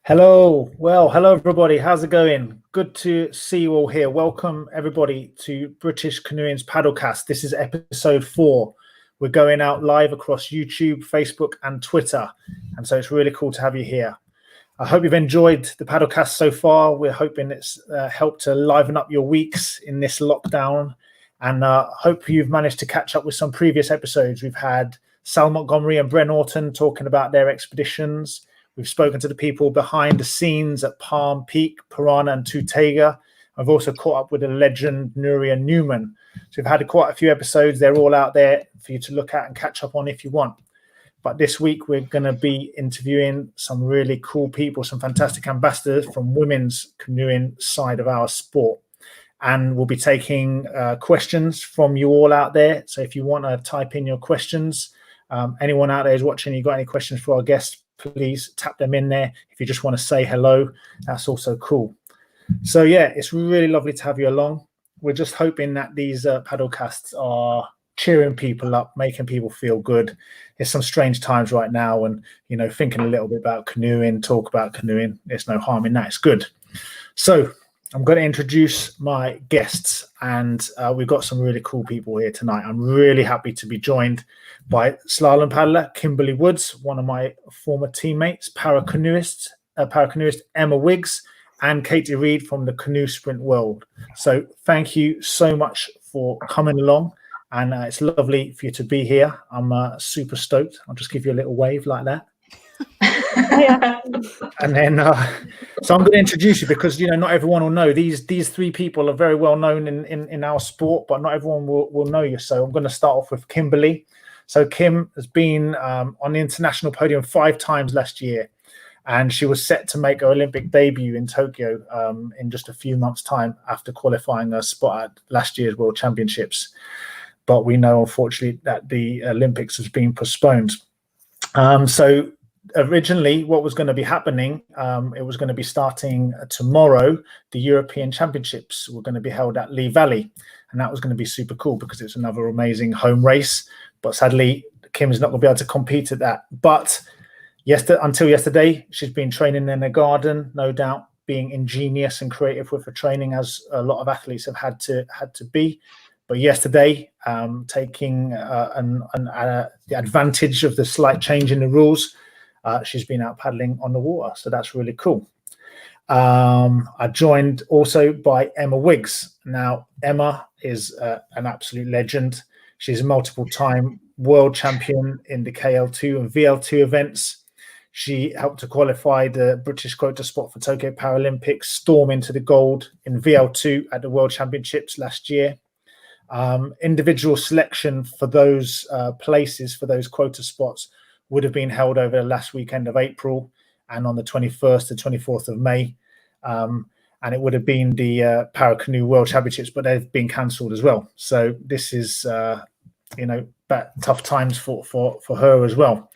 Hello. Well, hello everybody. How's it going? Good to see you all here. Welcome everybody to British Canoeing's Paddlecast. This is episode 4. We're going out live across YouTube, Facebook, and Twitter. And so it's really cool to have you here. I hope you've enjoyed the Paddlecast so far. We're hoping it's helped to liven up your weeks in this lockdown. And hope you've managed to catch up with some previous episodes. We've had Sal Montgomery and Bren Orton talking about their expeditions. We've spoken to the people behind the scenes at Palm Peak, Piranha and Tutega. I've also caught up with the legend Nuria Newman. So we've had quite a few episodes. They're all out there for you to look at and catch up on if you want. But this week we're going to be interviewing some really cool people, some fantastic ambassadors from women's canoeing side of our sport. And we'll be taking questions from you all out there. So if you want to type in your questions, anyone out there is watching, you got any questions for our guests, please tap them in there. If you just want to say hello, that's also cool. So yeah, it's really lovely to have you along. We're just hoping that these paddlecasts are cheering people up, making people feel good. It's some strange times right now, and thinking a little bit about canoeing, talk about canoeing. There's no harm in that. It's good. So I'm going to introduce my guests, and we've got some really cool people here tonight. I'm really happy to be joined by slalom paddler Kimberley Woods, one of my former teammates, paracanoeist Emma Wiggs, and Katie Reid from the canoe sprint world. So thank you so much for coming along, and it's lovely for you to be here. I'm super stoked. I'll just give you a little wave like that. And then so I'm going to introduce you because not everyone will know these three people are very well known in our sport, but not everyone will know you. So I'm going to start off with Kimberley. So Kim has been on the international podium 5 times last year, and she was set to make her Olympic debut in Tokyo in just a few months' time after qualifying a spot at last year's World Championships. But we know, unfortunately, that the Olympics has been postponed. So originally what was going to be happening, it was going to be starting tomorrow. The European Championships were going to be held at Lee Valley, and that was going to be super cool because it's another amazing home race. But sadly, Kim is not going to be able to compete at that. But until yesterday, she's been training in the garden, no doubt being ingenious and creative with her training, as a lot of athletes have had to be. But yesterday, taking the advantage of the slight change in the rules, she's been out paddling on the water. So that's really cool. I joined also by Emma Wiggs. Now, Emma is an absolute legend. She's a multiple-time world champion in the KL2 and VL2 events. She helped to qualify the British quota spot for Tokyo Paralympics, storm into the gold in VL2 at the World Championships last year. Individual selection for those places, for those quota spots, would have been held over the last weekend of April and on the 21st to 24th of May. And it would have been the Paracanoe World Championships, but they've been cancelled as well. So this is, tough times for her as well.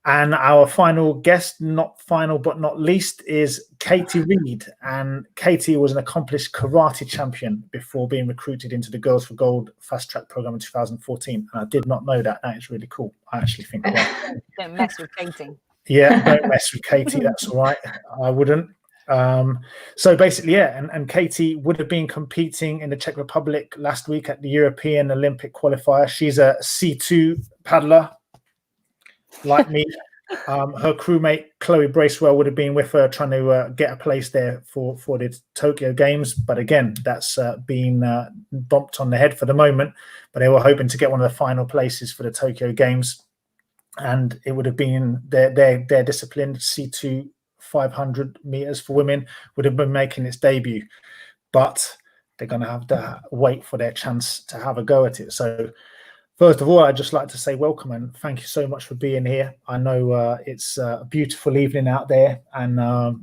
And our final guest, not final but not least, is Katie Reid. And Katie was an accomplished karate champion before being recruited into the Girls for Gold Fast Track program in 2014. And I did not know that. That is really cool. I actually think. Don't mess with Katie. Yeah, don't mess with Katie. That's all right. I wouldn't. So basically, yeah, and Katie would have been competing in the Czech Republic last week at the European Olympic qualifier. She's a C2 paddler, like me. Her crewmate Chloe Bracewell would have been with her trying to get a place there for the Tokyo Games, but again, that's been bumped on the head for the moment. But they were hoping to get one of the final places for the Tokyo Games, and it would have been their discipline, C2 500 meters for women, would have been making its debut, but they're going to have to wait for their chance to have a go at it. So first of all, I'd just like to say welcome and thank you so much for being here. I know it's a beautiful evening out there, and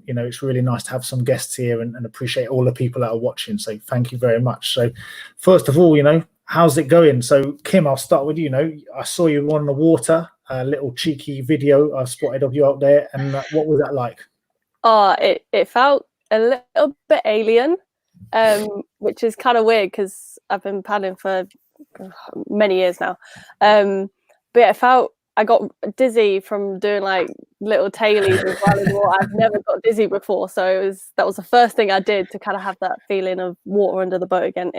it's really nice to have some guests here and appreciate all the people that are watching. So thank you very much. So first of all, how's it going? So Kim, I'll start with you. I saw you on the water, a little cheeky video I spotted of you out there, and what was that like? Oh, it felt a little bit alien, which is kind of weird because I've been paddling for many years now. But yeah, I got dizzy from doing like little tailies as well in the water. I've never got dizzy before, so that was the first thing I did to kind of have that feeling of water under the boat again.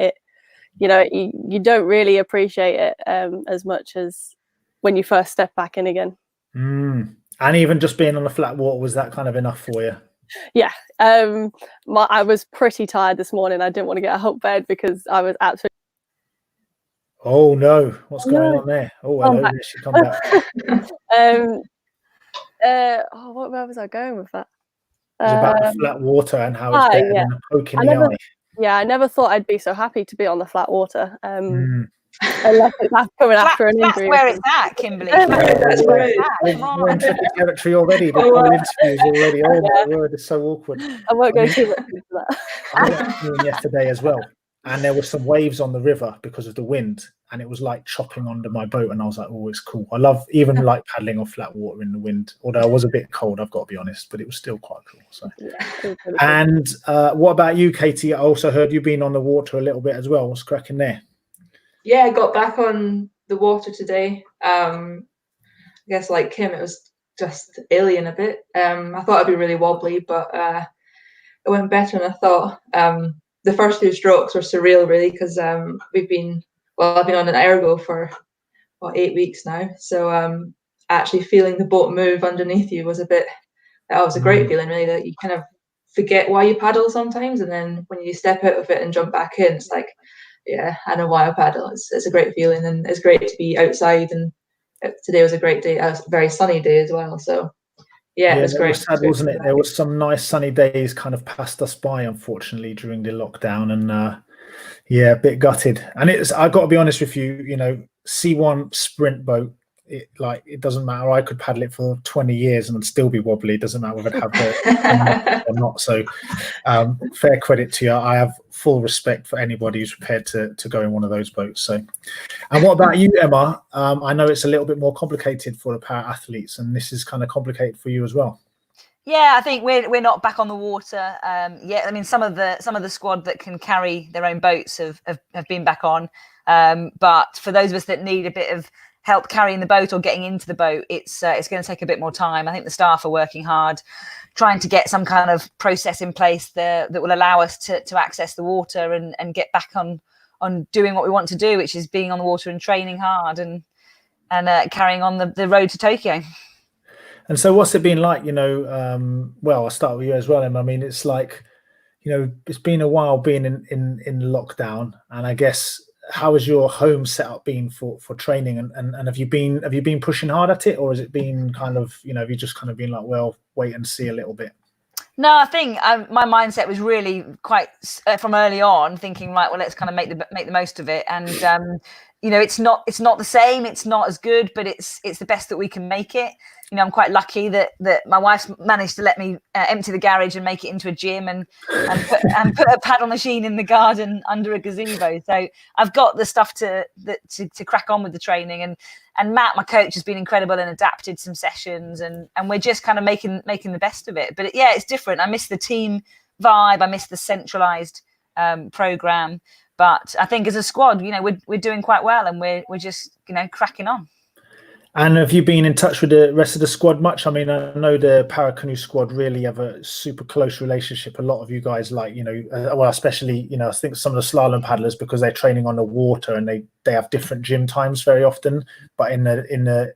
You don't really appreciate it as much as when you first step back in again. And even just being on the flat water, was that kind of enough for you? Yeah. I was pretty tired this morning. I didn't want to get out of bed because I was absolutely. Oh no, what's going on there? Oh, hello, there she come back. Where was I going with that? It was about the flat water and how it's better than a poke in the eye. Yeah, I never thought I'd be so happy to be on the flat water. Unless it's coming after an injury. That's where it's at, Kimberley. That's where it's at. We're in tricky territory already. Before interviews already. Oh my word, it's so awkward. I won't go too much into that. I went swimming yesterday as well, and there were some waves on the river because of the wind, and it was like chopping under my boat, and I was like, oh, it's cool. I love even like paddling on flat water in the wind, although I was a bit cold, I've got to be honest, but it was still quite cool. So and what about you, Katie? I also heard you've been on the water a little bit as well. What's cracking there? Yeah, I got back on the water today. I guess like Kim, it was just alien a bit. I thought it'd be really wobbly, but it went better than I thought. The first few strokes were surreal, really, because I've been on an ergo for 8 weeks now. So actually feeling the boat move underneath you was a great feeling, really, that you kind of forget why you paddle sometimes, and then when you step out of it and jump back in, it's like, yeah, I know why I paddle. It's a great feeling, and it's great to be outside. And today was a great day. It was a very sunny day as well. So yeah, it was great. It was sad, wasn't it? There was some nice sunny days kind of passed us by, unfortunately, during the lockdown, and a bit gutted. And I got to be honest with you, C1 sprint boat. It doesn't matter. I could paddle it for 20 years and it'd still be wobbly. It doesn't matter whether it have the or not. So fair credit to you. I have full respect for anybody who's prepared to go in one of those boats. So, and what about you, Emma? I know it's a little bit more complicated for the para athletes, and this is kind of complicated for you as well. Yeah, I think we're not back on the water yet. I mean, some of the squad that can carry their own boats have been back on, but for those of us that need a bit of help carrying the boat or getting into the boat, it's going to take a bit more time. I think the staff are working hard, trying to get some kind of process in place that will allow us to access the water and get back on doing what we want to do, which is being on the water and training hard and carrying on the road to Tokyo. And so what's it been like, well, I'll start with you as well, Emma. I mean, it's like, it's been a while being in lockdown, and I guess, how has your home setup been for training, and have you been pushing hard at it, or has it been kind of, have you just kind of been like, well, wait and see a little bit? No, I think my mindset was really quite from early on thinking, right, well, let's kind of make the most of it, and it's not the same, it's not as good, but it's the best that we can make it. I'm quite lucky that my wife's managed to let me empty the garage and make it into a gym and put a paddle machine in the garden under a gazebo. So I've got the stuff to crack on with the training. And Matt, my coach, has been incredible and adapted some sessions, and we're just kind of making the best of it. But it's different. I miss the team vibe. I miss the centralized program. But I think as a squad, we're doing quite well, and we're just cracking on. And have you been in touch with the rest of the squad much? I mean, I know the para canoe squad really have a super close relationship. A lot of you guys, like, well, especially, I think some of the slalom paddlers, because they're training on the water and they have different gym times very often. But in the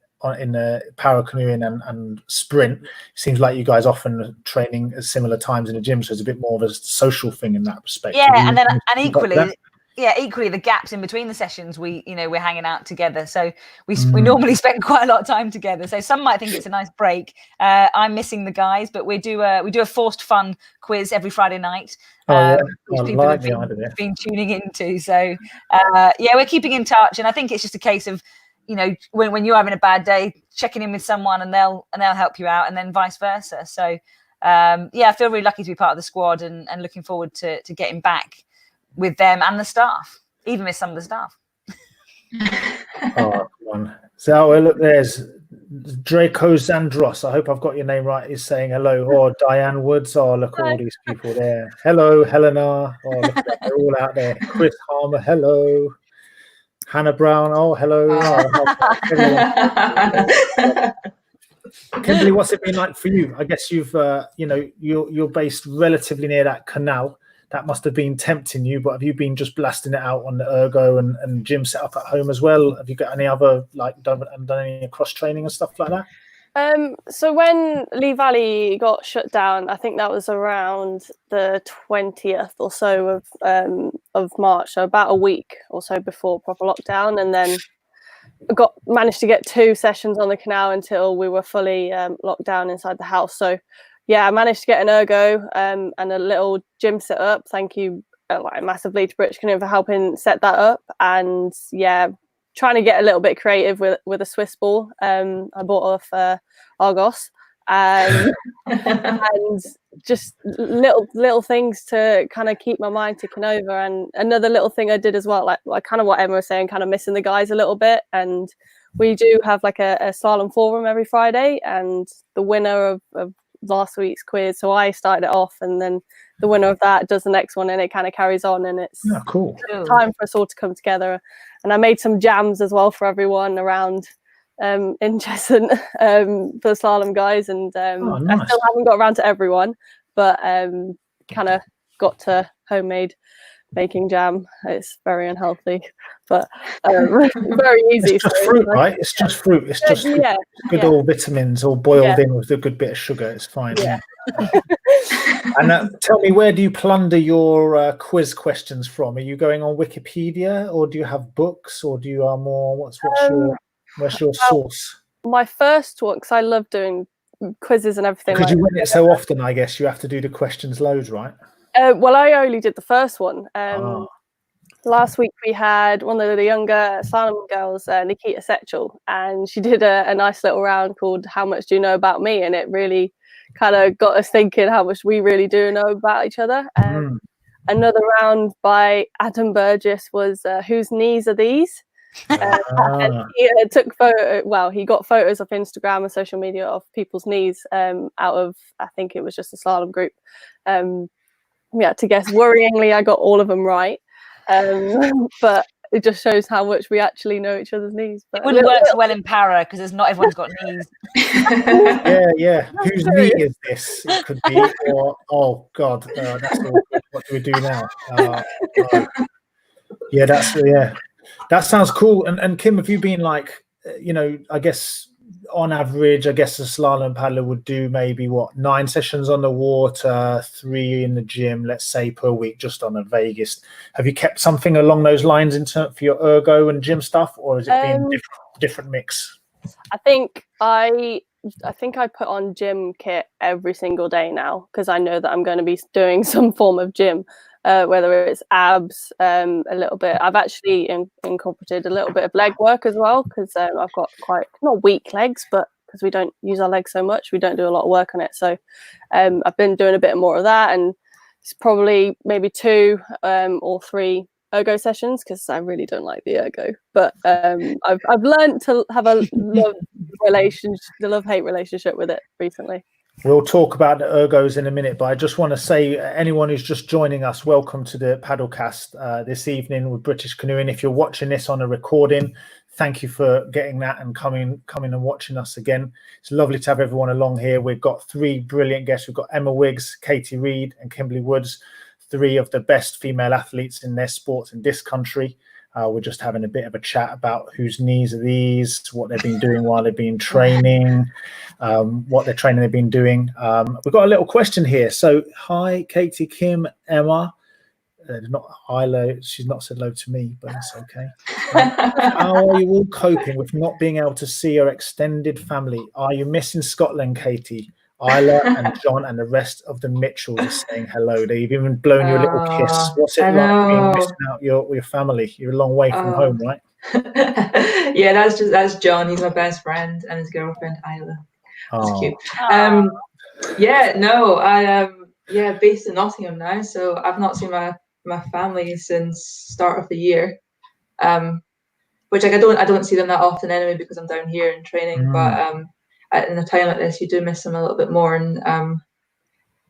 para canoeing and sprint, it seems like you guys often training at similar times in the gym. So it's a bit more of a social thing in that perspective. Yeah, and equally. Yeah, equally the gaps in between the sessions, we're hanging out together. So we normally spend quite a lot of time together. So some might think it's a nice break. I'm missing the guys, but we do a forced fun quiz every Friday night, which people have been tuning into. So we're keeping in touch, and I think it's just a case of when you're having a bad day, checking in with someone, and they'll help you out, and then vice versa. So I feel really lucky to be part of the squad, and looking forward to getting back with them and the staff, even with some of the staff. Oh, come on. So look, there's Draco Zandros. I hope I've got your name right. He's saying hello. Or Diane Woods. Oh, look at all these people there. Hello, Helena. Oh, look at that. They're all out there. Chris Harmer. Hello. Hannah Brown. Oh, hello. Kimberley, what's it been like for you? I guess you've, you're based relatively near that canal. That must have been tempting you, but have you been just blasting it out on the ergo and gym set up at home as well? Have you got any other, done any cross training and stuff like that? So when Lee Valley got shut down, I think that was around the 20th or so of March, so about a week or so before proper lockdown, and then managed to get 2 sessions on the canal until we were fully locked down inside the house. So yeah, I managed to get an ergo and a little gym set up. Thank you massively to British Canoeing for helping set that up. And yeah, trying to get a little bit creative with a Swiss ball. I bought off Argos, and just little things to kind of keep my mind ticking over. And another little thing I did as well, like kind of what Emma was saying, kind of missing the guys a little bit. And we do have like a slalom forum every Friday, and the winner of last week's quiz, so I started it off, and then the winner of that does the next one, and it kind of carries on, and it's cool. Time for us all to come together. And I made some jams as well for everyone around in Cheshunt for the slalom guys, and nice. I still haven't got around to everyone, but kind of got to homemade making jam. It's very unhealthy, but very easy. It's just fruit, right? It's just fruit. It's just good old vitamins all boiled in with a good bit of sugar. It's fine. Yeah. And tell me, where do you plunder your quiz questions from? Are you going on Wikipedia, or do you have books, or do you are more? What's your source? My first one, because I love doing quizzes and everything. Because you win it so often, I guess you have to do the questions loads, right? Well, I only did the first one. Last week we had one of the younger slalom girls, Nikita Setchel, and she did a nice little round called "How Much Do You Know About Me?" and it really kind of got us thinking how much we really do know about each other. Another round by Adam Burgess was "Whose Knees Are These?" And he took he got photos of Instagram and social media of people's knees out of, I think it was just a slalom group. To guess, worryingly, I got all of them right. But it just shows how much we actually know each other's knees. But it wouldn't work so well in para because not everyone's got knees. Yeah. Whose knee is this? It could be. Or, oh God, that's all good. What do we do now? That sounds cool. And Kim, have you been I guess on average, I guess a slalom paddler would do maybe 9 sessions on the water, 3 in the gym, let's say, per week, just on a vaguest. Have you kept something along those lines for your ergo and gym stuff, or has it been different mix? I think I put on gym kit every single day now, because I know that I'm going to be doing some form of gym, whether it's abs, a little bit. I've actually incorporated a little bit of leg work as well, because I've got quite, not weak legs, but because we don't use our legs so much, we don't do a lot of work on it. So I've been doing a bit more of that, and it's probably maybe 2 or 3 ergo sessions, because I really don't like the ergo. But I've learned to have a love-hate relationship with it recently. We'll talk about the ergos in a minute, but I just want to say, anyone who's just joining us, welcome to the Paddlecast this evening with British Canoeing. If you're watching this on a recording, thank you for getting that and coming and watching us again. It's lovely to have everyone along here. We've got 3 brilliant guests. We've got Emma Wiggs, Katie Reid, and Kimberley Woods, 3 of the best female athletes in their sports in this country. We're just having a bit of a chat about whose knees are these, what they've been doing while they've been training, what they're training they've been doing. We've got a little question here. So, hi, Katie, Kim, Emma. Not hello. She's not said hello to me, but it's okay. How are you all coping with not being able to see your extended family? Are you missing Scotland, Katie? Isla and John and the rest of the Mitchells are saying hello. They've even blown you a little kiss. What's it like being missing out your family? You're a long way from home, right? Yeah, that's John. He's my best friend, and his girlfriend Isla. That's cute. I based in Nottingham now, so I've not seen my family since start of the year. Which I don't see them that often anyway, because I'm down here in training. But in a time like this, you do miss them a little bit more, and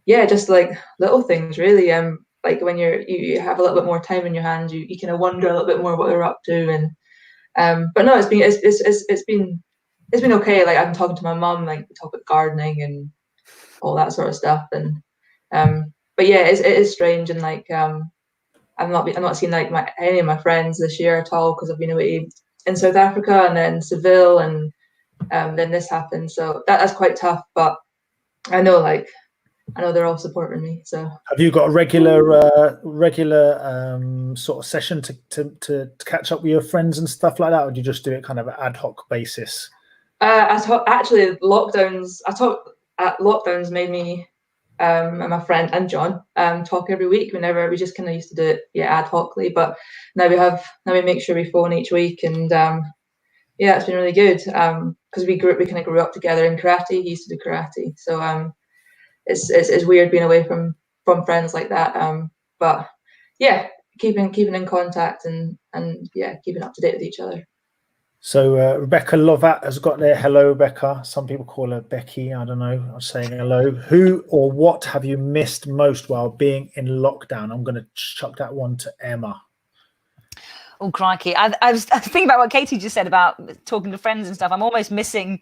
just like little things really. Like when you have a little bit more time in your hands, you kind of wonder a little bit more what they're up to, and but no, it's been it's been okay. Like I'm talking to my mum, like we talk about gardening and all that sort of stuff. And but yeah, it is strange. And like I'm not seeing like any of my friends this year at all because I've been away in South Africa and then Seville, and then this happened. So that's quite tough. But I know they're all supporting me. So have you got a regular sort of session to catch up with your friends and stuff like that, or do you just do it kind of ad hoc basis? Actually, lockdowns made me and my friend and John talk every week. Whenever we just kind of used to do it, ad hocly. But now we make sure we phone each week, and it's been really good because we kind of grew up together in karate. He used to do karate, so it's weird being away from friends like that. But yeah, keeping in contact and keeping up to date with each other. So Rebecca Lovat has got there. Hello, Rebecca. Some people call her Becky. I don't know. I'm saying hello. Who or what have you missed most while being in lockdown? I'm going to chuck that one to Emma. Oh, crikey. I was thinking about what Katie just said about talking to friends and stuff. I'm almost missing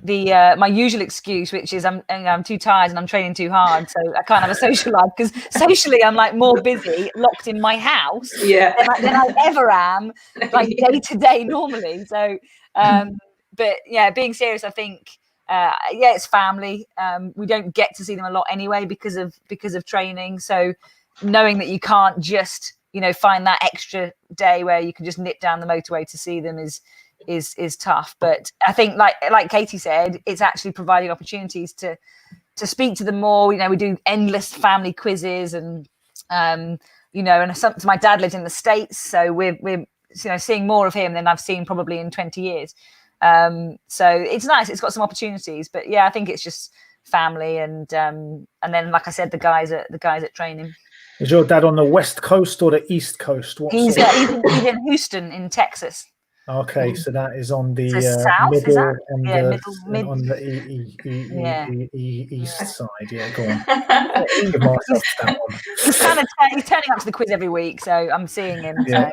the my usual excuse, which is I'm too tired and I'm training too hard, so I can't have a social life, because socially I'm like more busy locked in my house than I ever am like day to day normally. So but yeah, being serious, I think it's family. We don't get to see them a lot anyway because of training. So knowing that you can't just find that extra day where you can just nip down the motorway to see them is tough. But I think like Katie said, it's actually providing opportunities to speak to them more. We do endless family quizzes, and and my dad lives in the States, so we're seeing more of him than I've seen probably in 20 years. So it's nice. It's got some opportunities, but yeah, I think it's just family, and then like I said, the guys at training. Is your dad on the West Coast or the East Coast? He's in Houston, in Texas. Okay, so that is on the south, middle and mid on the east side. Yeah, go on. Give myself that one. He's turning up to the quiz every week, so I'm seeing him. Yeah.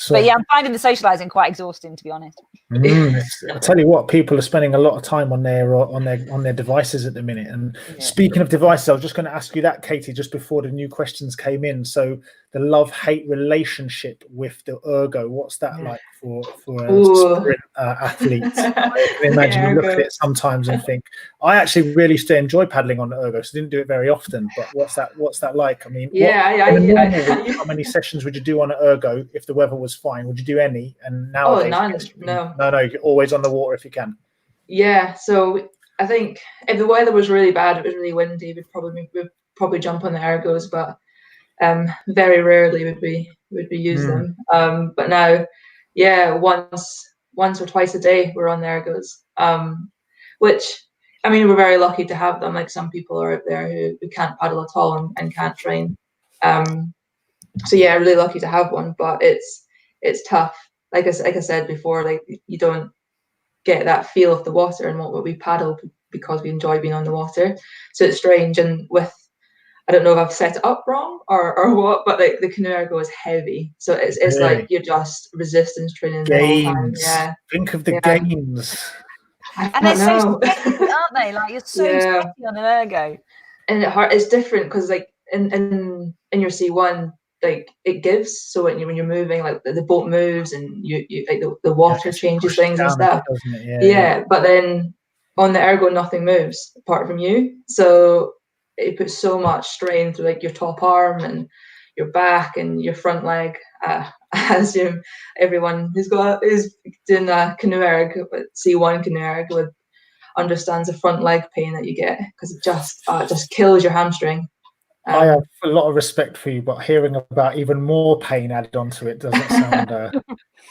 But yeah, I'm finding the socializing quite exhausting, to be honest. I tell you what, people are spending a lot of time on their devices at the minute. And speaking of devices, I was just going to ask you that, Katie, just before the new questions came in. So the love-hate relationship with the Ergo, what's that like for a sprint athlete? I can imagine you look at it sometimes and think, I actually really used to enjoy paddling on the Ergo, so I didn't do it very often. But what's that like? I mean, how many sessions would you do on an Ergo if the weather was fine? Would you do any? And nowadays, no, you're always on the water if you can. Yeah, so I think if the weather was really bad, it was really windy, we'd probably jump on the Ergos, but very rarely would we use them. But now, once or twice a day we're on the Ergos, which, I mean, we're very lucky to have them. Like some people are out there who can't paddle at all and can't train. So yeah, really lucky to have one, but it's tough. Like I said before, like you don't get that feel of the water and what we paddle because we enjoy being on the water. So it's strange. And I don't know if I've set it up wrong or what, but like the canoe Ergo is heavy, so it's really? Like you're just resistance training the whole time. Yeah, think of the games. And they're so sweaty, aren't they? Like you're so sweaty on an Ergo. And it's different because like in your C1, like it gives. So when you're moving, like the boat moves and you like the water changes things and stuff. But then on the Ergo, nothing moves apart from you. So it puts so much strain through like your top arm and your back and your front leg. I assume everyone who's doing a canoe Ergo, C1 canoe Ergo, understands the front leg pain that you get, because it just kills your hamstring. I have a lot of respect for you, but hearing about even more pain added onto it doesn't sound.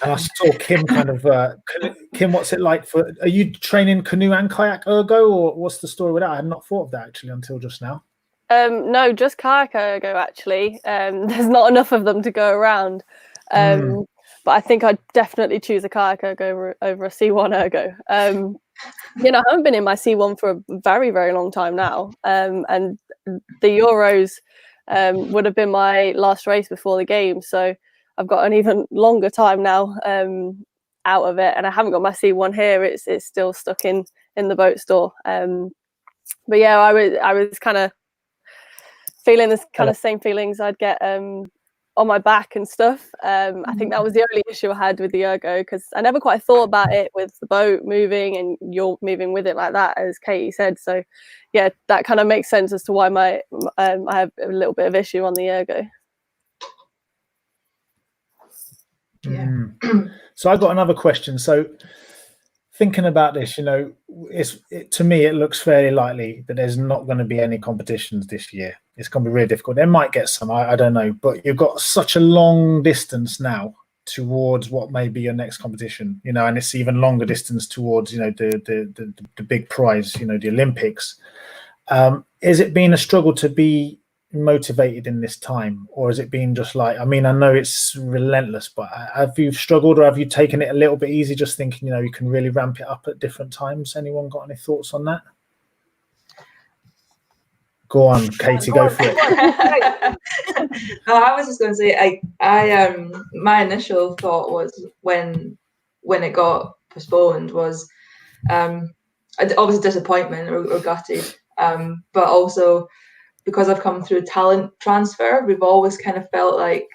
And I saw Kim Kim, what's it like are you training canoe and kayak Ergo, or what's the story with that? I had not thought of that actually until just now. No, just kayak Ergo actually. There's not enough of them to go around. But I think I'd definitely choose a kayak Ergo over a C1 Ergo. I haven't been in my C1 for a very, very long time now. And the Euros would have been my last race before the games. So I've got an even longer time now out of it, and I haven't got my C1 here. It's still stuck in the boat store. But yeah, I was kind of feeling this kind of same feelings I'd get on my back and stuff. I think that was the only issue I had with the ergo, because I never quite thought about it with the boat moving and you're moving with it like that, as Katie said. So yeah, that kind of makes sense as to why I have a little bit of issue on the ergo. Yeah. So I got another question. So thinking about this, you know, to me, it looks fairly likely that there's not going to be any competitions this year. It's going to be really difficult. They might get some, I don't know, but you've got such a long distance now towards what may be your next competition, you know, and it's even longer distance towards, you know, the big prize, you know, the Olympics. Is it been a struggle to be motivated in this time, or has it been just like, I mean, I know it's relentless, but have you struggled, or have you taken it a little bit easy, just thinking, you know, you can really ramp it up at different times? Anyone got any thoughts on that? Go on, Katie, go for it. No, I was just going to say, I my initial thought was when it got postponed was obviously disappointment or gutted, but also because I've come through talent transfer, we've always kind of felt like,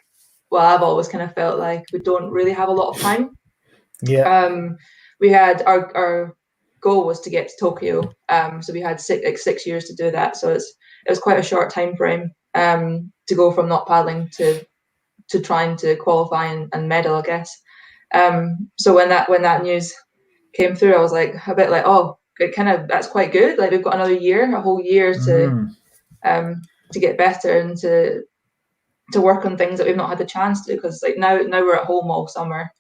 well, I've always kind of felt like we don't really have a lot of time. Yeah. We had our goal was to get to Tokyo, so we had 6 years to do that. So it was quite a short time frame to go from not paddling to trying to qualify and medal, I guess. So when that news came through, I was like a bit like, oh, that's quite good. Like we've got another year, a whole year to get better and to work on things that we've not had the chance to, because like now we're at home all summer.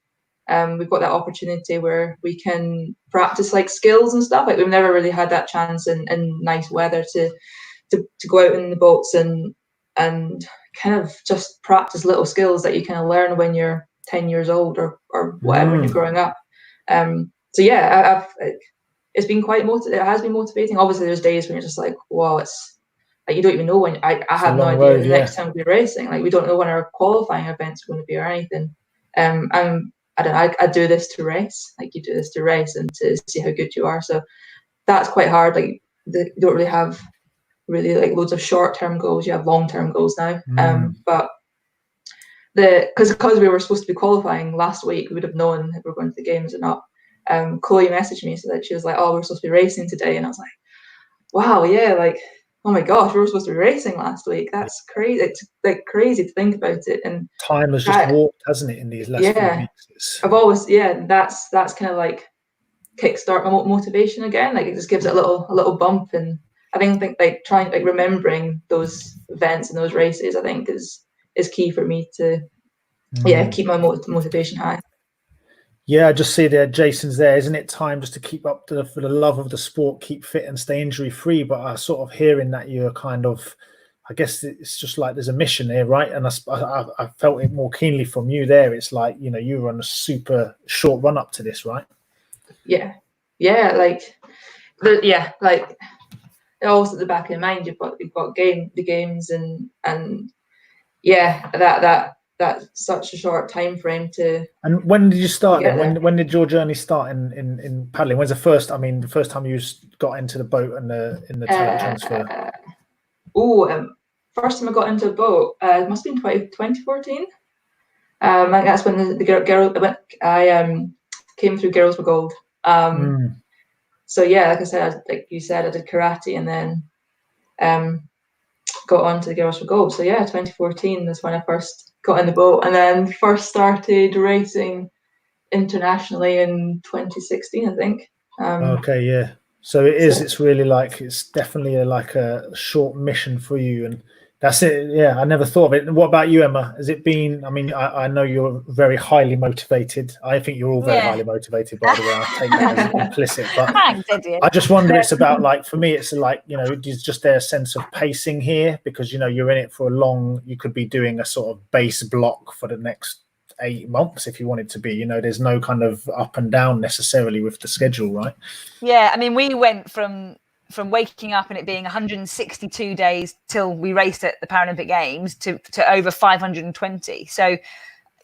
We've got that opportunity where we can practice like skills and stuff. Like we've never really had that chance in nice weather to go out in the boats and kind of just practice little skills that you kind of learn when you're 10 years old or whatever when you're growing up. So yeah, it's been quite it has been motivating. Obviously there's days when you're just like, wow, it's like you don't even know when. I have no idea the next time we'll be racing. Like we don't know when our qualifying events are going to be or anything. I don't know, I do this to race. Like you do this to race and to see how good you are. So that's quite hard. Like you don't really have like loads of short-term goals. You have long-term goals now. But because we were supposed to be qualifying last week, we would have known if we were going to the games or not. Chloe messaged me, so that she was like, oh, we're supposed to be racing today. And I was like, wow, yeah, like, oh my gosh, we were supposed to be racing last week. That's crazy. It's like crazy to think about it. And time has just walked, hasn't it, in these last few weeks? I've always, that's kind of like kickstart my motivation again. Like it just gives it a little bump. And I think like trying, like remembering those events and those races, I think is key for me to keep my motivation high. Yeah, I just see there Jason's there. Isn't it time just to keep up for the love of the sport, keep fit and stay injury free? But I sort of hearing that you're kind of, I guess it's just like there's a mission here, right? And I felt it more keenly from you there. It's like, you know, you were on a super short run up to this, right? Yeah, like also at the back of your mind, you've got the games and that's such a short time frame to. And when did you start then? When did your journey start in paddling? When's the first time you got into the boat and in the talent transfer? First time I got into a boat, it must have been 2014. I think that's when the girl I came through Girls for Gold. So yeah, like I said, like you said, I did karate and then got on to the Girls for Gold. So yeah, 2014 is when I first got in the boat, and then first started racing internationally in 2016, I think. Okay, yeah. So it is. It's really like it's definitely like a short mission for you, and that's it. Yeah, I never thought of it. What about you, Emma? Has it been? I mean, I know you're very highly motivated. I think you're all very highly motivated, by the way. I take that as implicit, but I just wonder. It's about like for me, it's like, you know, there's just a sense of pacing here because, you know, you're in it for a long. You could be doing a sort of base block for the next 8 months if you wanted to be. You know, there's no kind of up and down necessarily with the schedule, right? Yeah, I mean, we went from waking up and it being 162 days till we raced at the Paralympic Games to over 520. So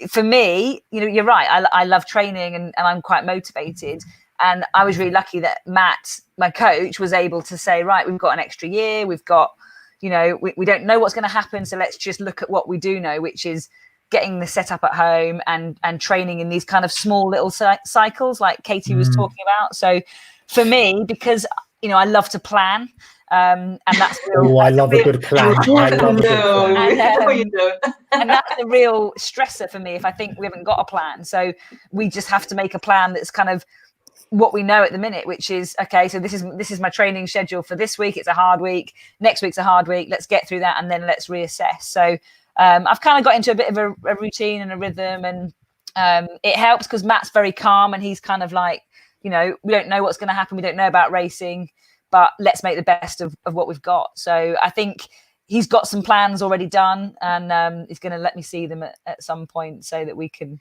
for me, you're right. I love training and I'm quite motivated. And I was really lucky that Matt, my coach, was able to say, right, we've got an extra year. We've got, we don't know what's going to happen. So let's just look at what we do know, which is getting the setup at home and training in these kind of small little cycles like Katie was talking about. So for me, because, I love to plan. And that's I love a good plan. I love a good plan. No, you don't. And that's the real stressor for me if I think we haven't got a plan. So we just have to make a plan that's kind of what we know at the minute, which is, okay, so this is my training schedule for this week. It's a hard week. Next week's a hard week. Let's get through that and then let's reassess. So I've kind of got into a bit of a routine and a rhythm, and it helps because Matt's very calm and he's kind of like, we don't know what's going to happen. We don't know about racing, but let's make the best of what we've got. So I think he's got some plans already done, and he's going to let me see them at some point so that we can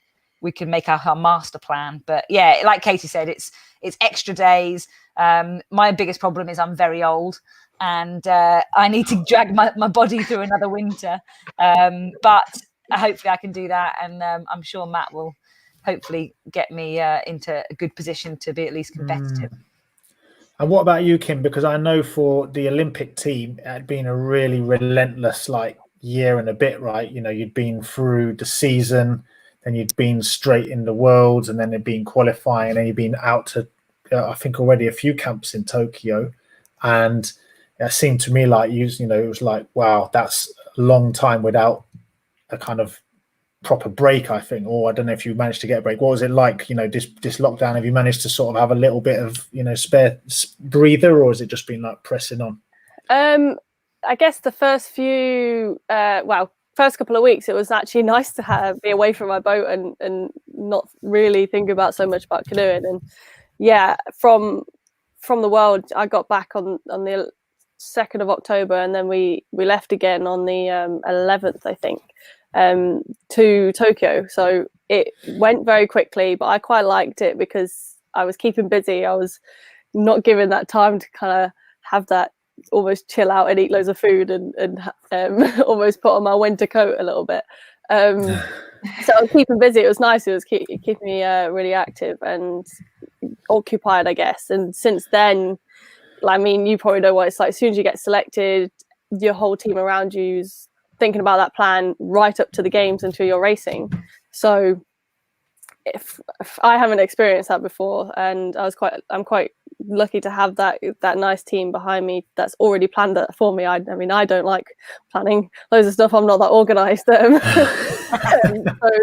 make our master plan. But yeah, like Katie said, it's extra days. My biggest problem is I'm very old, and I need to drag my body through another winter. But hopefully I can do that, and I'm sure Matt will hopefully get me into a good position to be at least competitive. And what about you, Kim? Because I know for the Olympic team, it had been a really relentless year and a bit, right? You'd been through the season, then you'd been straight in the Worlds, and then it'd been qualifying, and then you'd been out to, I think, already a few camps in Tokyo. And it seemed to me like it was like, wow, that's a long time without a kind of proper break, I think. Or I don't know if you managed to get a break. What was it like, this lockdown? Have you managed to sort of have a little bit of, spare breather, or has it just been like pressing on? I guess the first couple of weeks, it was actually nice to be away from my boat and not really think about so much about canoeing. And yeah, from the World, I got back on the 2nd of October, and then we left again on the 11th, I think, to Tokyo. So it went very quickly, but I quite liked it because I was keeping busy. I was not given that time to kind of have that almost chill out and eat loads of food and almost put on my winter coat a little bit. So I was keeping busy. It was nice. It was keeping me really active and occupied, I guess. And since then, you probably know what it's like. As soon as you get selected, your whole team around you's thinking about that plan right up to the games until you're racing. So if I haven't experienced that before, and I'm quite lucky to have that nice team behind me that's already planned that for me. I don't like planning loads of stuff. I'm not that organized. So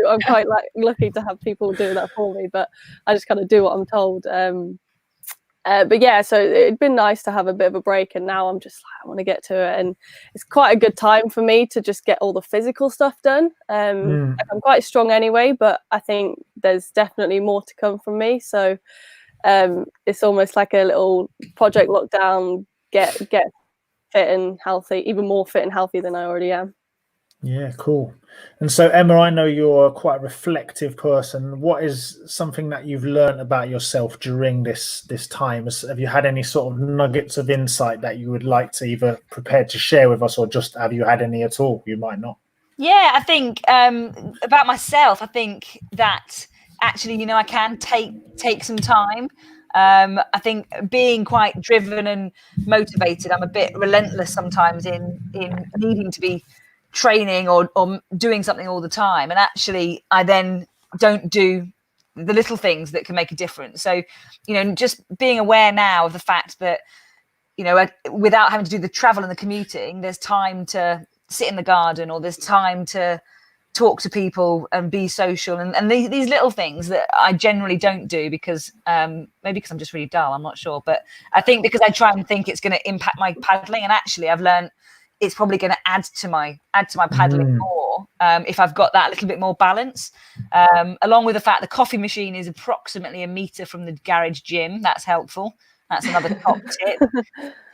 I'm quite lucky to have people doing that for me, but I just kind of do what I'm told. But yeah, so it'd been nice to have a bit of a break, and now I'm just like, I want to get to it, and it's quite a good time for me to just get all the physical stuff done. I'm quite strong anyway, but I think there's definitely more to come from me. So it's almost like a little project lockdown, get fit and healthy, even more fit and healthy than I already am. Yeah, cool. And so, Emma, I know you're quite a reflective person. What is something that you've learned about yourself during this time? Have you had any sort of nuggets of insight that you would like to either prepare to share with us, or just have you had any at all? You might not. Yeah, I think about myself, I think that actually, I can take some time. I think being quite driven and motivated, I'm a bit relentless sometimes in needing to be training or doing something all the time, and actually I then don't do the little things that can make a difference. So just being aware now of the fact that without having to do the travel and the commuting, there's time to sit in the garden, or there's time to talk to people and be social, and these little things that I generally don't do because maybe because I'm just really dull, I'm not sure, but I think because I try and think it's going to impact my paddling, and actually I've learned it's probably going to add to my paddling more if I've got that little bit more balance. Along with the fact the coffee machine is approximately 1 meter from the garage gym. That's helpful. That's another top tip.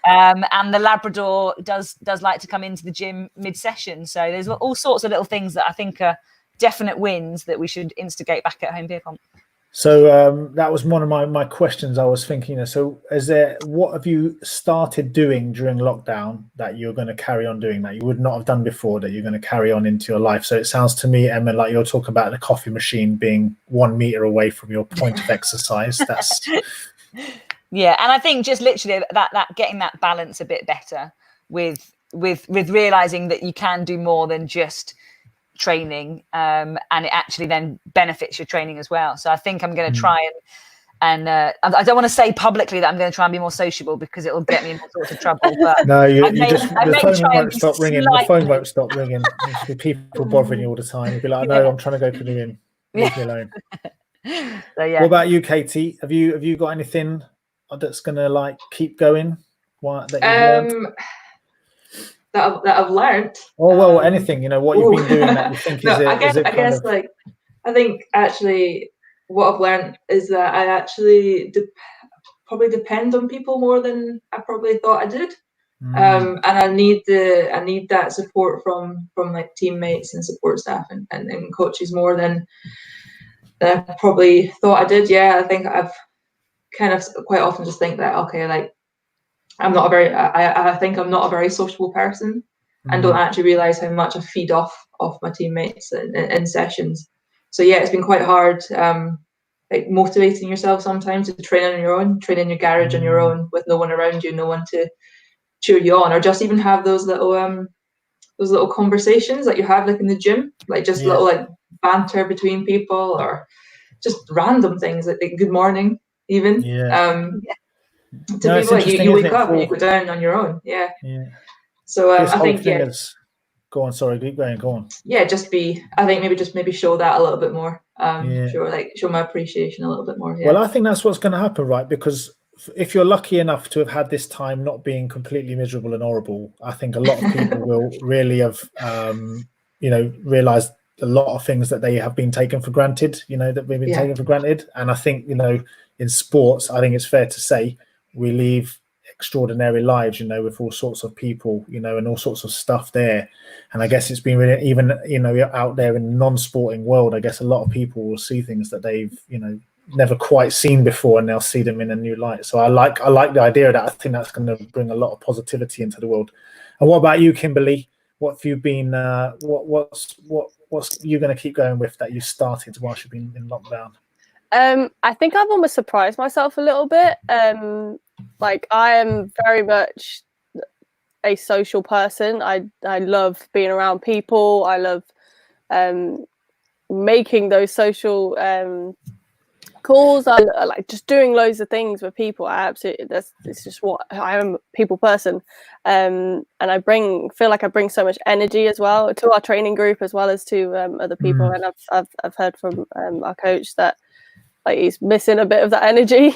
And the Labrador does like to come into the gym mid-session. So there's all sorts of little things that I think are definite wins that we should instigate back at Home Beer Pump. So that was one of my questions. I was thinking, so what have you started doing during lockdown that you're going to carry on doing that you would not have done before, that you're going to carry on into your life? So it sounds to me, Emma, like you're talking about the coffee machine being 1 meter away from your point of exercise. That's yeah, and I think just literally that getting that balance a bit better with realizing that you can do more than just training, and it actually then benefits your training as well. So I think I'm going to try and I don't want to say publicly that I'm going to try and be more sociable, because it'll get me in all sorts of trouble. But no, the phone won't stop ringing. The phone won't stop ringing. There'll be people bothering you all the time. You'll be like, no, I'm trying to go to the gym. Leave me alone. So, yeah. What about you, Katie? Have you got anything that's going to like keep going? That I've learned. Oh well, anything, what you've been doing that you think is I guess I think actually what I've learned is that I actually probably depend on people more than I probably thought I did. And I need that support from like teammates and support staff and coaches more than I probably thought I did. Yeah, I think I've kind of quite often just think that, okay, like I'm not a very I think I'm not a very sociable person, and don't actually realize how much I feed off my teammates in sessions. So yeah, it's been quite hard, like motivating yourself sometimes to train on your own, train in your garage on your own with no one around you, no one to cheer you on, or just even have those little conversations that you have like in the gym, like just little like banter between people, or just random things like good morning even. To people, like you wake up and you go down on your own. Yeah. So I think go on, sorry, keep going, go on. Yeah, I think maybe show that a little bit more. Show my appreciation a little bit more. Yeah. Well, I think that's what's going to happen, right? Because if you're lucky enough to have had this time not being completely miserable and horrible, I think a lot of people will really have, realized a lot of things that they have been taken for granted, that we've been taken for granted. And I think, in sports, I think it's fair to say we live extraordinary lives, with all sorts of people, and all sorts of stuff there. And I guess it's been really, even, out there in the non-sporting world, I guess a lot of people will see things that they've, never quite seen before, and they'll see them in a new light. So I like the idea of that. I think that's going to bring a lot of positivity into the world. And what about you, Kimberley? What have you been, what's you going to keep going with that you started whilst you've been in lockdown? I think I've almost surprised myself a little bit. Like I am very much a social person. I love being around people. I love making those social calls. I like just doing loads of things with people. It's just what I am, a people person. And I feel like I bring so much energy as well to our training group as well as to other people. And I've heard from our coach that like he's missing a bit of that energy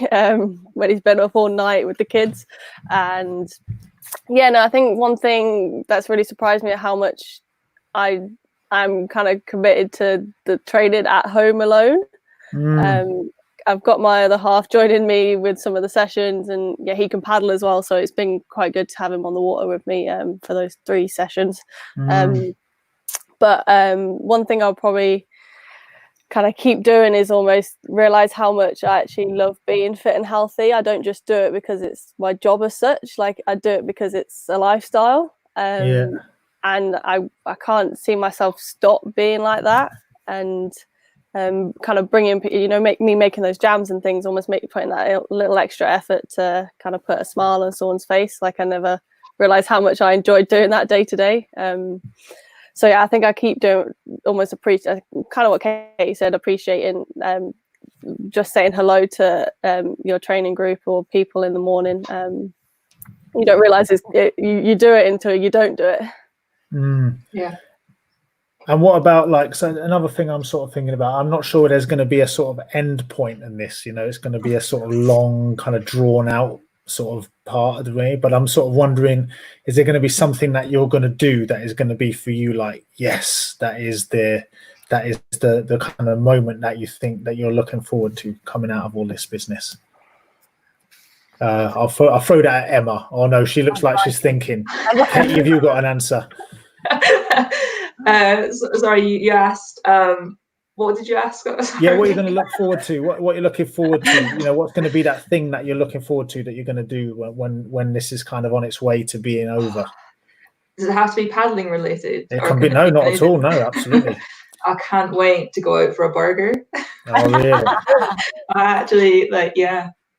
when he's been up all night with the kids. And I think one thing that's really surprised me at how much I'm kind of committed to the training at home alone. I've got my other half joining me with some of the sessions, and he can paddle as well, so it's been quite good to have him on the water with me for those 3 sessions. But one thing I'll probably kind of keep doing is almost realize how much I actually love being fit and healthy. I don't just do it because it's my job as such, like I do it because it's a lifestyle. And I can't see myself stop being like that. And kind of bringing, making those jams and things, almost putting that little extra effort to kind of put a smile on someone's face. Like I never realized how much I enjoyed doing that day to day. So I think I keep doing almost kind of what Katie said, appreciating just saying hello to your training group or people in the morning. You don't realize you do it until you don't do it. Yeah. And what about so another thing I'm sort of thinking about, I'm not sure there's going to be a sort of end point in this, it's going to be a sort of long kind of drawn out sort of part of the way, but I'm sort of wondering, is there going to be something that you're going to do that is going to be for you like, yes, that is the kind of moment that you think that you're looking forward to coming out of all this business? I'll throw that at Emma. Oh no, she looks like she's thinking. Katie, have you got an answer? Sorry, you asked What did you ask? Yeah, what are you going to look forward to? What you're looking forward to? You know, what's going to be that thing that you're looking forward to that you're going to do when this is kind of on its way to being over? Does it have to be paddling related? It can be no, not at all. No, absolutely. I can't wait to go out for a burger. Oh, really? I actually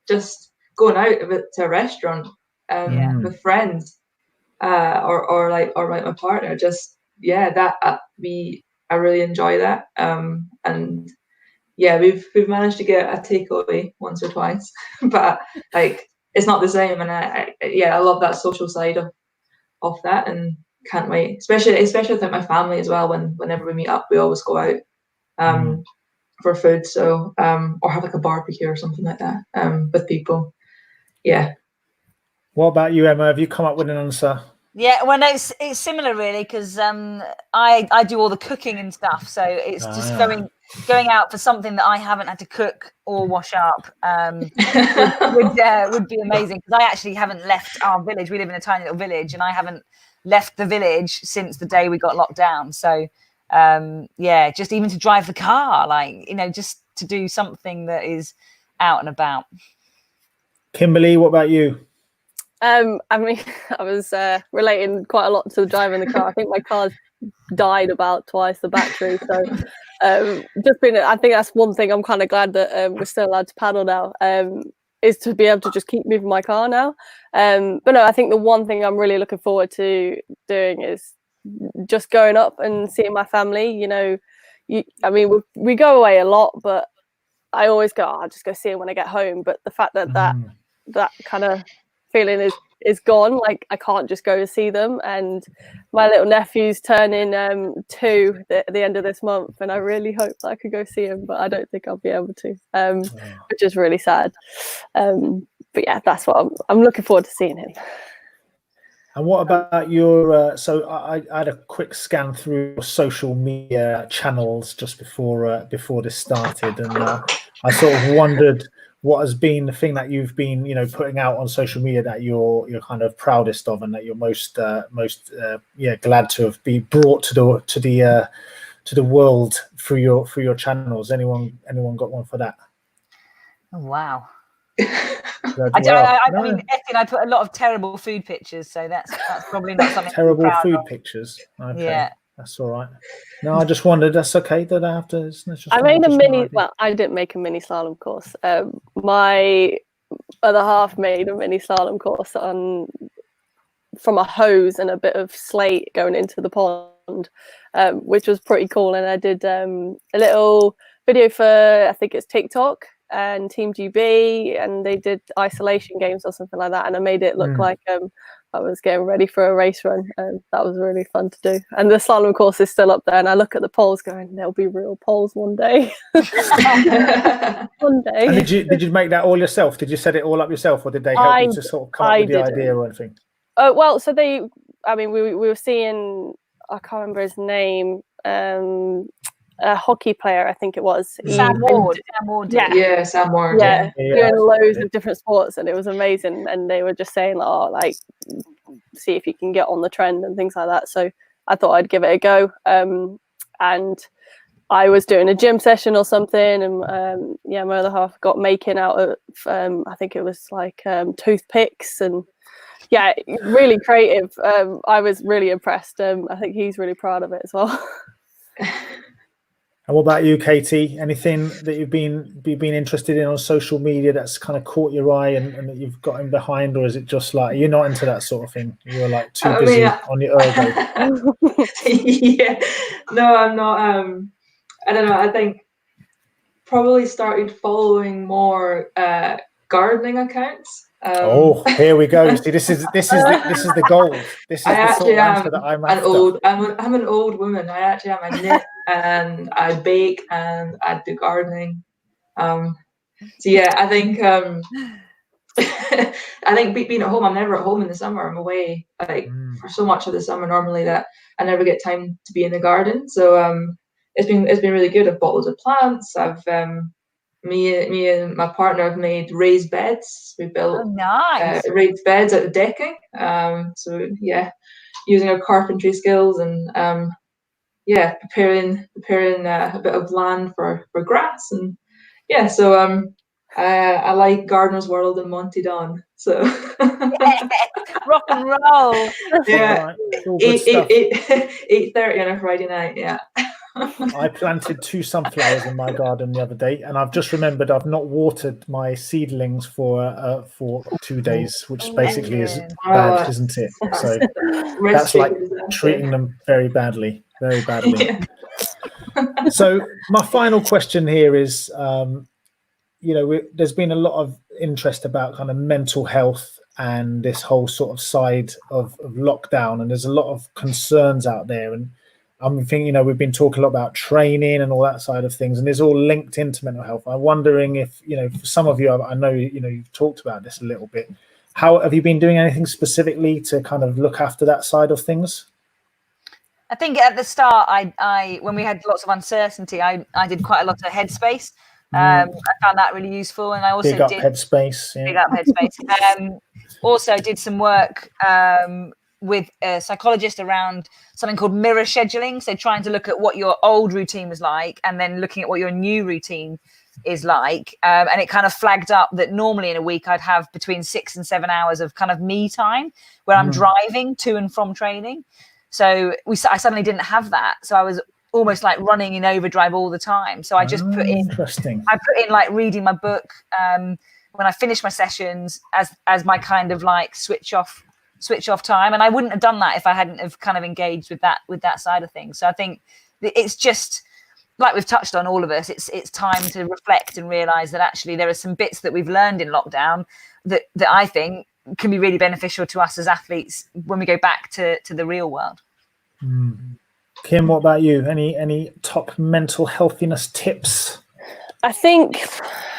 just going out to a restaurant with friends or my partner. Just I really enjoy that. And yeah, we've managed to get a takeaway once or twice, but like it's not the same. And I love that social side of that, and can't wait. Especially with my family as well. Whenever we meet up, we always go out for food. So or have like a barbecue or something like that with people. Yeah. What about you, Emma? Have you come up with an answer? Yeah, well, no, it's similar really, because I do all the cooking and stuff, so it's just going out for something that I haven't had to cook or wash up would be amazing, because I actually haven't left our village. We live in a tiny little village, and I haven't left the village since the day we got locked down. So just even to drive the car, like, you know, just to do something that is out and about. Kimberley, what about you? I mean, I was relating quite a lot to driving the car. I think my car's died about twice the battery. So I think that's one thing I'm kind of glad that we're still allowed to paddle now, is to be able to just keep moving my car now. But no, I think the one thing I'm really looking forward to doing is just going up and seeing my family. You know, we go away a lot, but I always go, I'll just go see them when I get home. But the fact that that kind of feeling is gone, like I can't just go to see them. And my little nephew's turning 2 at the end of this month, and I really hope that I could go see him, but I don't think I'll be able to, which is really sad. But yeah, that's what I'm looking forward to seeing him. And what about your so I had a quick scan through your social media channels just before this started, and I sort of wondered what has been the thing that you've been, you know, putting out on social media that you're kind of proudest of, and that you're most glad to have been brought to the world through your channels. Anyone got one for that? Oh, wow. I mean, Etienne, I put a lot of terrible food pictures, so that's probably not something. Terrible food pictures. Okay. Yeah. That's all right. No, I just wondered. That's okay. Don't have to. I made a mini. Well, I didn't make a mini slalom course. My other half made a mini slalom course from a hose and a bit of slate going into the pond, which was pretty cool. And I did a little video for, I think it's TikTok and Team GB, and they did isolation games or something like that. And I made it look like I was getting ready for a race run, and that was really fun to do. And the slalom course is still up there, and I look at the poles going, there'll be real poles one day. One day. And did you make that all yourself? Did you set it all up yourself, or did they help you to sort of come up with the idea or anything? Well, so we were seeing, I can't remember his name, a hockey player, I think it was. Sam Ward. Yeah, Sam Ward. Yeah, doing loads of different sports, and it was amazing. And they were just saying, see if you can get on the trend and things like that. So I thought I'd give it a go. And I was doing a gym session or something, and my other half got making out of, I think it was like toothpicks, and yeah, really creative. I was really impressed. I think he's really proud of it as well. And what about you, Katie? Anything that you've been interested in on social media that's kind of caught your eye and that you've gotten behind, or is it just like you're not into that sort of thing? You're like too busy on your ergo. Yeah, no, I'm not. I don't know. I think probably started following more gardening accounts. Here we go. See, this is the gold. This is the sort of answer that I'm after. I'm an old woman. I actually am. I knit and I bake and I do gardening. So yeah, I think being at home. I'm never at home in the summer. I'm away for so much of the summer normally that I never get time to be in the garden. So it's been really good. I've bought loads of plants. I've me and my partner have made raised beds. We built raised beds out of decking. So yeah, using our carpentry skills, and preparing a bit of land for grass, and so I like Gardener's World and Monty Don. So rock and roll. yeah, Right. All good stuff. 8:30 on a Friday night. Yeah. I planted 2 sunflowers in my garden the other day, and I've just remembered I've not watered my seedlings for 2 days, which basically is bad, isn't it? So that's like treating them very badly, very badly. Yeah. So my final question here is, there's been a lot of interest about kind of mental health and this whole sort of side of lockdown, and there's a lot of concerns out there, and I'm thinking, we've been talking a lot about training and all that side of things, and it's all linked into mental health. I'm wondering if, for some of you, I know, you've talked about this a little bit. How have you been doing anything specifically to kind of look after that side of things? I think at the start, I when we had lots of uncertainty, I did quite a lot of Headspace. I found that really useful, and I also did Headspace. Yeah. Big up Headspace. Also did some work with a psychologist around something called mirror scheduling. So trying to look at what your old routine was like, and then looking at what your new routine is like. And it kind of flagged up that normally in a week I'd have between 6 and 7 hours of kind of me time where I'm driving to and from training. So I suddenly didn't have that. So I was almost like running in overdrive all the time. So I just put in like reading my book when I finish my sessions as my kind of like switch off time. And I wouldn't have done that if I hadn't have kind of engaged with that side of things. So I think it's just like we've touched on, all of us, it's time to reflect and realize that actually there are some bits that we've learned in lockdown that I think can be really beneficial to us as athletes when we go back to the real world. Kim, what about you? Any top mental healthiness tips? I think,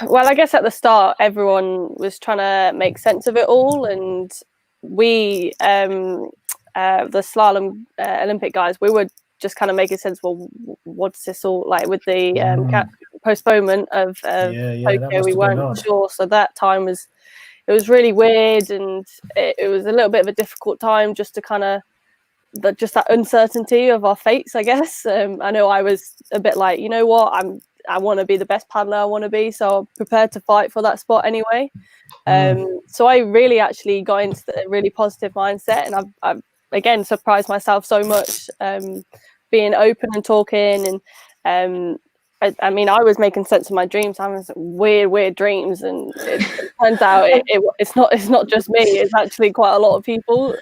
well, I guess at the start, everyone was trying to make sense of it all. And we, the slalom Olympic guys, we were just kind of making sense, well, what's this all like with the postponement of Tokyo? We weren't sure. So that time was really weird, and it was a little bit of a difficult time just to kind of, just that uncertainty of our fates, I guess. I know I was a bit like, you know what, I want to be the best paddler I want to be, so I'm prepared to fight for that spot anyway. So I really actually got into a really positive mindset, and I've again surprised myself so much, being open and talking, and I mean, I was making sense of my dreams. I was weird dreams, and it turns out it's not just me. It's actually quite a lot of people.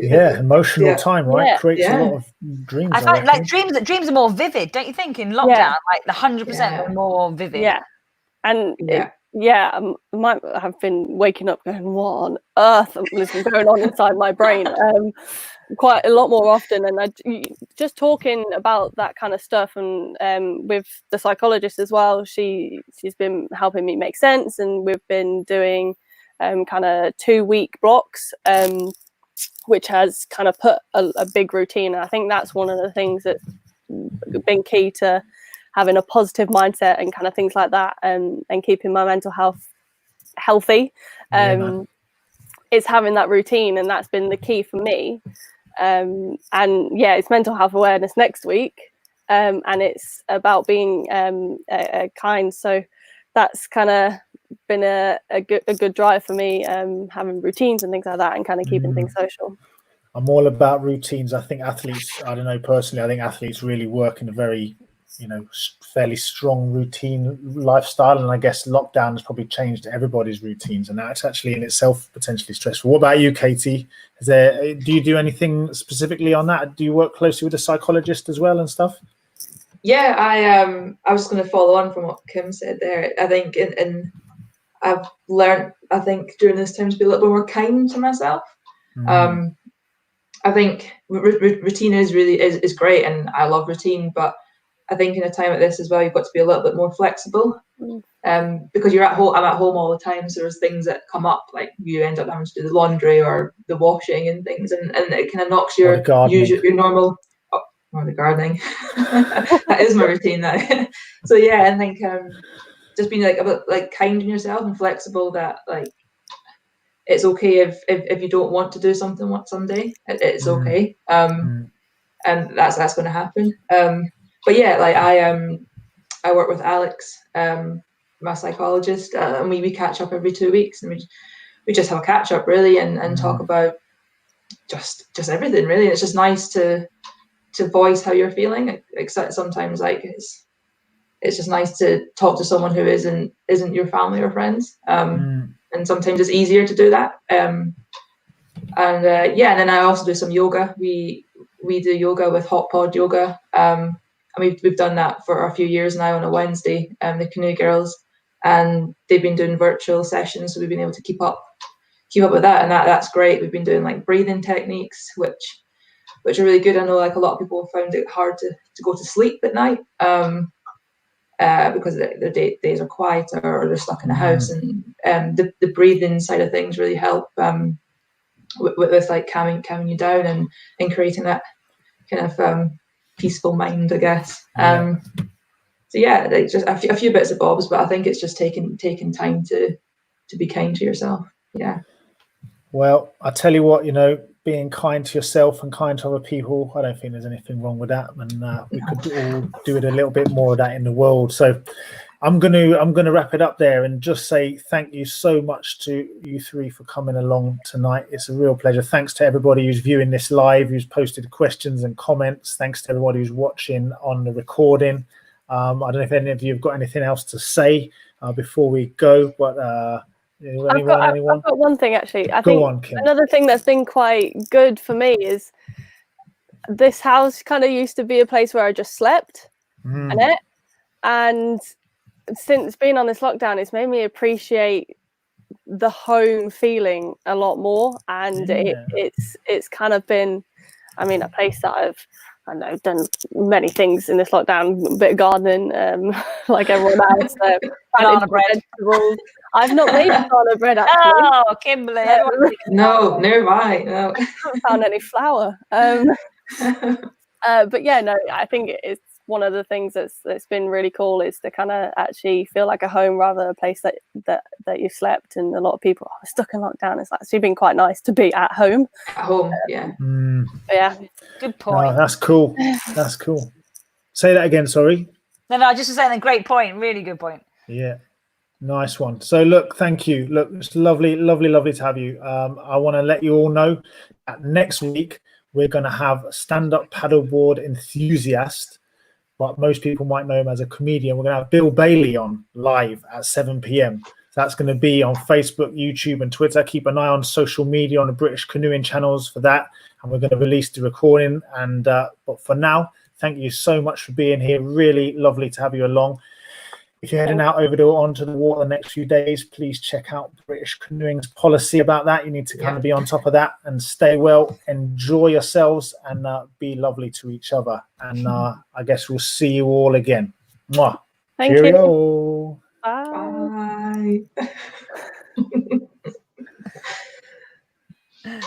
Emotional time, right? Creates a lot of dreams. I find like dreams are more vivid, don't you think? In lockdown, like the 100% are more vivid. Yeah, and I might have been waking up going, "What on earth is going on inside my brain?" Quite a lot more often, and just talking about that kind of stuff, and with the psychologist as well, she's been helping me make sense, and we've been doing kind of 2-week blocks, which has kind of put a big routine. And I think that's one of the things that's been key to having a positive mindset and kind of things like that, and keeping my mental health healthy. It's having that routine, and that's been the key for me. And it's mental health awareness next week, and it's about being kind. So that's kind of been a good drive for me, having routines and things like that, and kind of keeping things social. I'm all about routines. I think athletes, I don't know, personally, I think athletes really work in a very, fairly strong routine lifestyle. And I guess lockdown has probably changed everybody's routines, and that's actually in itself potentially stressful. What about you, Katie? Do you do anything specifically on that? Do you work closely with a psychologist as well and stuff? Yeah, I was going to follow on from what Kim said there. I think and I've learned, I think, during this time to be a little bit more kind to myself. I think routine is great, and I love routine, but I think in a time like this as well, you've got to be a little bit more flexible, because you're at home. I'm at home all the time, so there's things that come up, like you end up having to do the laundry or the washing and things, and it kind of knocks your normal. Or the gardening. That is my routine now. So yeah, I think just being like a bit like kind on yourself and flexible, that like it's okay if you don't want to do something someday. It's okay. and that's going to happen. But yeah, like I work with Alex, my psychologist, and we catch up every 2 weeks, and we just have a catch up really, and talk about just everything really. And it's just nice to voice how you're feeling. Except sometimes like it's just nice to talk to someone who isn't your family or friends. And sometimes it's easier to do that. And then I also do some yoga. We do yoga with Hot Pod Yoga. And we've done that for a few years now on a Wednesday, the Canoe Girls, and they've been doing virtual sessions, so we've been able to keep up with that, and that's great. We've been doing like breathing techniques, which are really good. I know like a lot of people found it hard to go to sleep at night because their days are quieter or they're stuck in the house, and the breathing side of things really help with like calming you down and creating that kind of peaceful mind, I guess. So yeah, like just a few bits of bobs, but I think it's just taking time to be kind to yourself. Yeah. Well, I tell you what, being kind to yourself and kind to other people, I don't think there's anything wrong with that, and we could all do it a little bit more of that in the world. So I'm gonna wrap it up there and just say thank you so much to you three for coming along tonight. It's a real pleasure. Thanks to everybody who's viewing this live, who's posted questions and comments. Thanks to everybody who's watching on the recording. I don't know if any of you have got anything else to say before we go, but I've got one thing actually. I Go think on, Kim. another thing that's been quite good for me is this house kind of used to be a place where I just slept and since being on this lockdown, it's made me appreciate the home feeling a lot more, and it's kind of been, I mean, a place that I've done many things in this lockdown, a bit of gardening, like everyone else. Banana bread. Vegetables. I've not made banana bread actually. Oh, Kimberley. No, never mind. No. I haven't found any flour. But yeah, no, I think it's one of the things that's been really cool is to kind of actually feel like a home rather than a place that you slept. And a lot of people are stuck in lockdown. It's actually been quite nice to be at home. At home, yeah. Yeah. Good point. Oh, that's cool. That's cool. Say that again, sorry. No, just saying a great point. Really good point. Yeah. Nice one. So look, thank you. Look, it's lovely to have you. I want to let you all know that next week we're going to have a stand-up paddleboard enthusiast, but most people might know him as a comedian. We're going to have Bill Bailey on live at 7 p.m. So that's going to be on Facebook, YouTube, and Twitter. Keep an eye on social media on the British Canoeing channels for that, and we're going to release the recording. And but for now, thank you so much for being here. Really lovely to have you along. If you're heading out onto the water the next few days, please check out British Canoeing's policy about that. You need to kind of be on top of that and stay well, enjoy yourselves, and be lovely to each other. And I guess we'll see you all again. Mwah. Thank Cheerio. you. Bye. Bye.